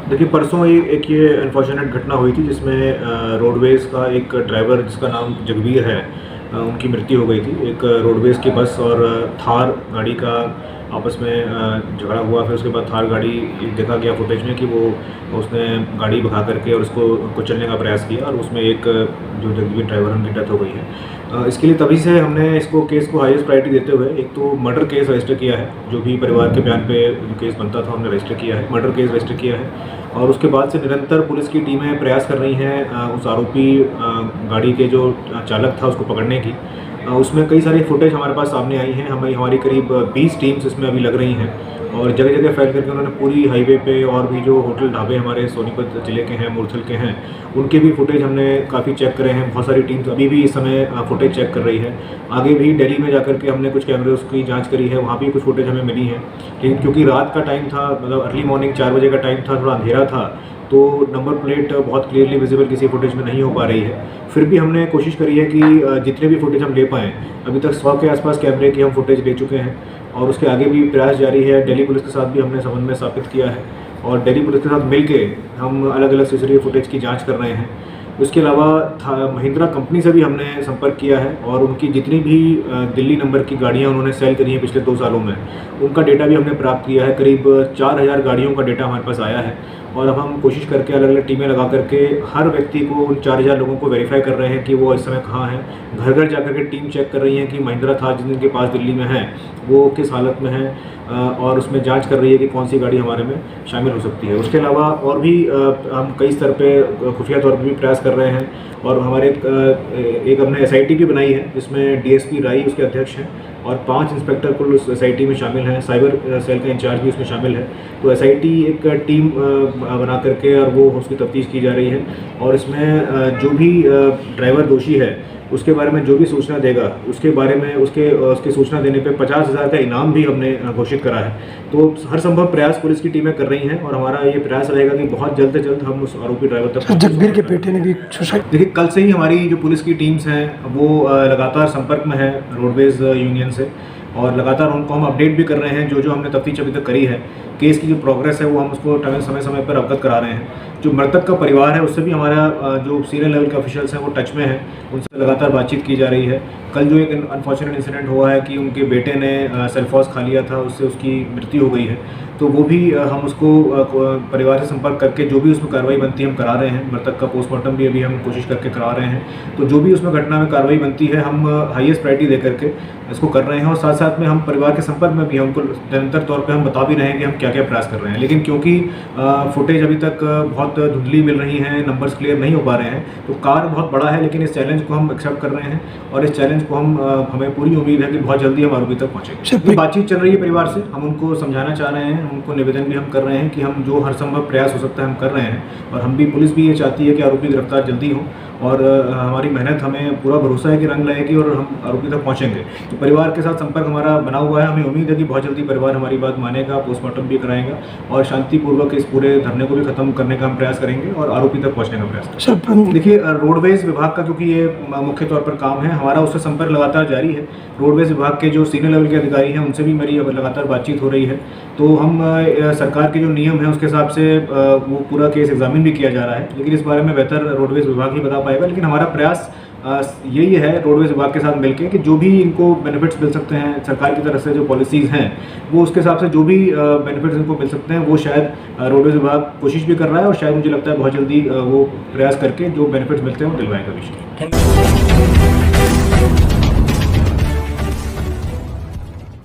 देखिए परसों एक ये अनफॉर्चुनेट घटना हुई थी जिसमें रोडवेज़ का एक ड्राइवर जिसका नाम जगबीर है उनकी मृत्यु हो गई थी। एक रोडवेज़ की बस और थार गाड़ी का आपस में झगड़ा हुआ। फिर उसके बाद थार गाड़ी देखा गया फुटेज में कि वो उसने गाड़ी भगा करके और उसको कुचलने का प्रयास किया और उसमें एक जो जगबीर ड्राइवर उनकी डेथ हो गई है। इसके लिए तभी से हमने इसको केस को हाईएस्ट प्रायोरिटी देते हुए एक तो मर्डर केस रजिस्टर किया है, जो भी परिवार के बयान पे जो केस बनता था हमने रजिस्टर किया है, मर्डर केस रजिस्टर किया है। और उसके बाद से निरंतर पुलिस की टीमें प्रयास कर रही हैं उस आरोपी गाड़ी के जो चालक था उसको पकड़ने की। उसमें कई सारी फुटेज हमारे पास सामने आई हैं। हमारी करीब 20 टीम्स इसमें अभी लग रही हैं और जगह जगह फैल करके उन्होंने पूरी हाईवे पे और भी जो होटल ढाबे हमारे सोनीपत ज़िले के हैं, मूर्थल के हैं, उनके भी फुटेज हमने काफ़ी चेक करे हैं। बहुत सारी टीम्स अभी भी इस समय फुटेज चेक कर रही है। आगे भी दिल्ली में जाकर के हमने कुछ कैमरे उसकी जांच करी है, वहाँ भी कुछ फुटेज हमें मिली है। लेकिन क्योंकि रात का टाइम था, मतलब अर्ली मॉर्निंग 4 बजे का टाइम था, थोड़ा अंधेरा था, तो नंबर प्लेट बहुत क्लियरली विजिबल किसी फुटेज में नहीं हो पा रही है। फिर भी हमने कोशिश करी है कि जितने भी फुटेज हम ले पाएँ, अभी तक 100 के आसपास कैमरे की हम फुटेज ले चुके हैं और उसके आगे भी प्रयास जारी है। दिल्ली पुलिस के साथ भी हमने समन्वय स्थापित किया है और दिल्ली पुलिस के साथ मिलके हम अलग अलग सीसीटीवी फुटेज की जांच कर रहे हैं। उसके अलावा महिंद्रा कंपनी से भी हमने संपर्क किया है और उनकी जितनी भी दिल्ली नंबर की गाड़ियां उन्होंने सेल करी हैं पिछले 2 सालों में, उनका डेटा भी हमने प्राप्त किया है। करीब 4000 गाड़ियों का डेटा हमारे पास आया है और अब हम कोशिश करके अलग अलग टीमें लगा करके हर व्यक्ति को, उन 4000 लोगों को वेरीफाई कर रहे हैं कि वो इस समय कहाँ हैं। घर घर जाकर के टीम चेक कर रही है कि महिंद्रा थार जिनके पास दिल्ली में है वो किस हालत में है और उसमें जांच कर रही है कि कौन सी गाड़ी हमारे में शामिल हो सकती है। उसके अलावा और भी हम कई स्तर पे खुफिया तौर पर भी प्रयास कर रहे हैं और हमारे एक हमने SIT भी बनाई है जिसमें DSP राई उसके अध्यक्ष हैं और 5 इंस्पेक्टर कुल उस SIT में शामिल हैं। साइबर सेल का इंचार्ज भी उसमें शामिल है। तो SIT एक टीम बना करके और वो उसकी तफ्तीश की जा रही है और इसमें जो भी ड्राइवर दोषी है उसके बारे में जो भी सूचना देगा उसके बारे में उसके सूचना देने पे 50,000 का इनाम भी हमने घोषित करा है। तो हर संभव प्रयास पुलिस की टीमें कर रही हैं और हमारा ये प्रयास रहेगा कि बहुत जल्द से जल्द हम उस आरोपी ड्राइवर तक। जगबीर के बेटे ने भी सुसाइड। देखिए कल से ही हमारी जो पुलिस की टीम्स हैं वो लगातार संपर्क में है रोडवेज़ यूनियन से और लगातार उनको हम अपडेट भी कर रहे हैं। जो हमने तफ्तीश अभी तक करी है, केस की जो प्रोग्रेस है वो हम उसको समय समय पर अवगत करा रहे हैं। जो मृतक का परिवार है उससे भी हमारा जो सीनियर लेवल के ऑफिशियल्स हैं वो टच में हैं, उनसे लगातार बातचीत की जा रही है। कल जो एक अनफॉर्चुनेट इंसिडेंट हुआ है कि उनके बेटे ने सेल्फॉस खा लिया था, उससे उसकी मृत्यु हो गई है, तो वो भी हम उसको परिवार से संपर्क करके जो भी उसमें कार्रवाई बनती है हम करा रहे हैं। मृतक का पोस्टमार्टम भी अभी हम कोशिश करके करा रहे हैं। तो जो भी उसमें घटना में कार्रवाई बनती है हम हाईएस्ट प्रायोरिटी दे करके इसको कर रहे हैं और साथ साथ में हम परिवार के संपर्क में भी हमको निरंतर तौर पे हम बता भी रहे हैं कि हम क्या क्या प्रयास कर रहे हैं। लेकिन क्योंकि फुटेज अभी तक बहुत धुंधली मिल रही हैं, नंबर्स क्लियर नहीं हो पा रहे हैं, तो कार्य बहुत बड़ा है। लेकिन इस चैलेंज को हम एक्सेप्ट कर रहे हैं और इस चैलेंज को हमें पूरी उम्मीद है कि बहुत जल्दी हम आरोपी तक पहुँचेंगे। बातचीत चल रही है परिवार से, हम उनको समझाना चाह रहे हैं, उनको निवेदन भी हम कर रहे हैं कि हम जो हर संभव प्रयास हो सकता है हम कर रहे हैं और हम भी, पुलिस भी ये चाहती है कि आरोपी गिरफ्तार जल्दी हो और हमारी मेहनत, हमें पूरा भरोसा है कि रंग लाएगी और हम आरोपी तक पहुंचेंगे। तो परिवार के साथ संपर्क हमारा बना हुआ है। हमें उम्मीद है कि बहुत जल्दी परिवार हमारी बात मानेगा, पोस्टमार्टम भी कराएगा और शांतिपूर्वक इस पूरे धरने को भी खत्म करने का हम प्रयास करेंगे और आरोपी तक पहुंचने का प्रयास करेंगे। देखिए रोडवेज विभाग का क्योंकि ये मुख्य तौर पर काम है, हमारा उससे संपर्क लगातार जारी है। रोडवेज विभाग के जो सीनियर लेवल के अधिकारी हैं उनसे भी मेरी लगातार बातचीत हो रही है। तो हम सरकार के जो नियम है उसके हिसाब से वो पूरा केस एग्जामिन भी किया जा रहा है, लेकिन इस बारे में बेहतर रोडवेज विभाग ही बता पाएगा। लेकिन हमारा प्रयास यही है रोडवेज विभाग के साथ मिलकर कि जो भी इनको बेनिफिट्स मिल सकते हैं सरकार की तरफ से, जो पॉलिसीज़ हैं वो उसके हिसाब से जो भी बेनिफिट्स इनको मिल सकते हैं वो शायद रोडवेज विभाग कोशिश भी कर रहा है और शायद मुझे लगता है बहुत जल्दी वो प्रयास करके जो बेनिफिट्स मिलते हैं वो दिलवाएगा भी।